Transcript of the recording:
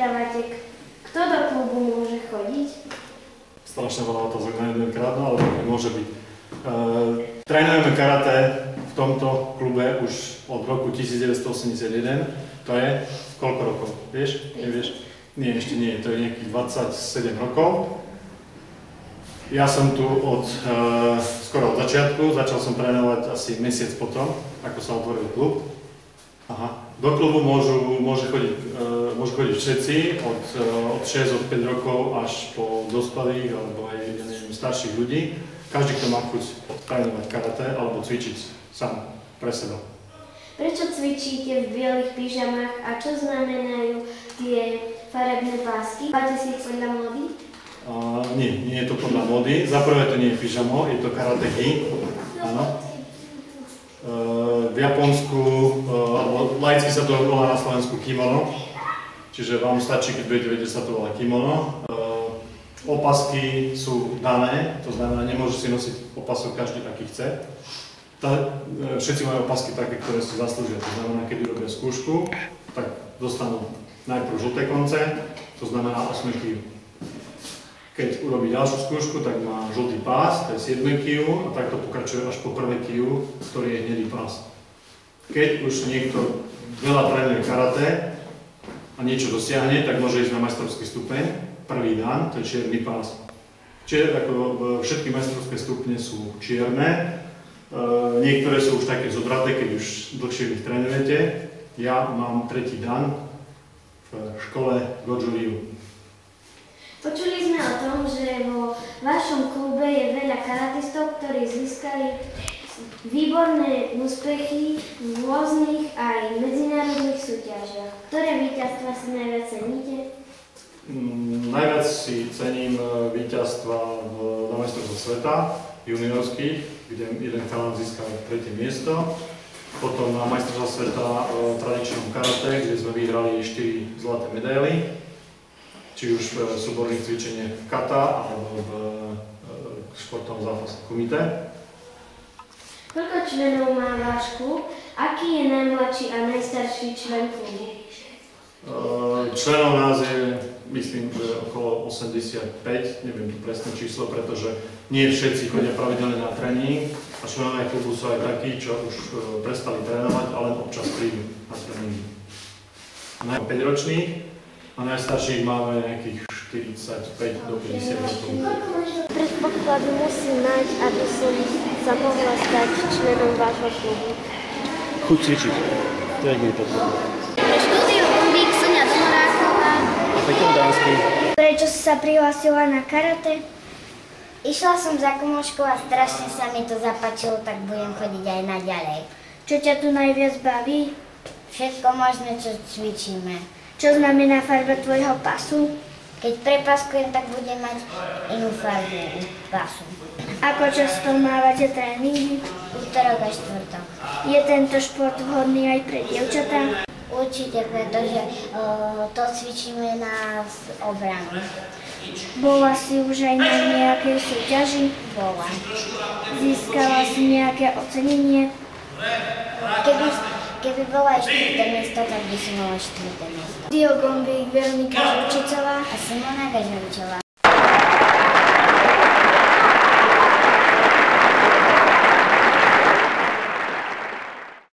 stretávate, kto do klubu môže chodiť? Strašne veľa otázok na jeden krát, no ale to nemôže byť. Trénujeme karate v tomto klube už od roku 1981. To je koľko rokov? Vieš? Nevieš? Nie, ešte nie. To je nejakých 27 rokov. Ja som tu skoro od začiatku. Začal som trénovať asi mesiac potom, ako sa otvoril klub. Aha. Do klubu môžu chodiť všetci od 6 od 5 rokov až po dospelých alebo aj starších ľudí. Každý, kto má chuť trénovať karate alebo cvičiť sám pre seba. Prečo cvičíte v bielých pyžamách a čo znamenajú tie farebné pásky? Máte si ich podľa módy? Nie je to podľa módy. Za prvé to nie je pyžamo, je to karate gi. Áno. V Japonsku, alebo laicky sa to volá na Slovensku kimono. Čiže vám stačí, keď budete vedieť, sa to volá kimono. Opasky sú dané, to znamená, nemôže si nosiť opasok každý, aký chce. Všetci majú opasky také, ktoré si zaslúžia. To znamená, keď urobia skúšku, tak dostanú najprv žlté konce, to znamená 8 kg. Keď urobí ďalšiu skúšku, tak má žltý pás, to je 7 kg a takto pokračuje až po 1. kg, ktorý je hnedý pás. Keď už niekto veľa trénuje karate a niečo dosiahne, tak môže ísť na majstrovský stupeň. Prvý dan, to je čierny pás. Všetky majstrovské stupne sú čierne, niektoré sú už také zobraté, keď už dlhšie ich trénujete. Ja mám 3. dan v škole Goju Ryu. Počuli sme o tom, že vo vašom klube je veľa karatistov, ktorí získali výborné úspechy v rôznych aj medzinárodných súťažiach. Ktoré víťazstvá si najviac ceníte? Najviac si cením víťazstva na majstrovstvách sveta juniorských, kde jeden chalan získal 3. miesto. Potom na majstrovstvách sveta v tradičnom karate, kde sme vyhrali 4 zlaté medaily, či už v súborných cvičeniach v kata alebo v športovom zápase kumite. Koľko členov má váš klub? Aký je najmladší a najstarší člen klubu? Členov nás je, myslím, že okolo 85, neviem tu presné číslo, pretože nie všetci chodia pravidelne na tréning a členovia klubu sú aj takí, čo už prestali trénovať, ale občas prídu na tréningy. 5-ročných a najstarších máme nejakých 45 do 50 rokov. Predpoklad musí mať, aby som sa mohla stať členom vášho klubu? Chuť cvičiť, to je mi potrebné. Prečo si sa prihlásila na karate? Išla som za kamoškou a strašne sa mi to zapáčilo, tak budem chodiť aj naďalej. Čo ťa tu najviac baví? Všetko možné, čo cvičíme. Čo znamená farba tvojho pasu? Keď prepaskujem, tak budem mať inú farbu pasu. Ako často mávate tréningy? Útorok a štvrtok. Je tento šport vhodný aj pre dievčatá? Určite, pretože to cvičíme na obranu. Bola si už aj na nejakej súťaži? Bola. Získala si nejaké ocenenie? Keby bola aj 4. miesto, tak by som mala 4. miesto. Dio Gombík, Veronika Žurčicová a Simona Gažovičová.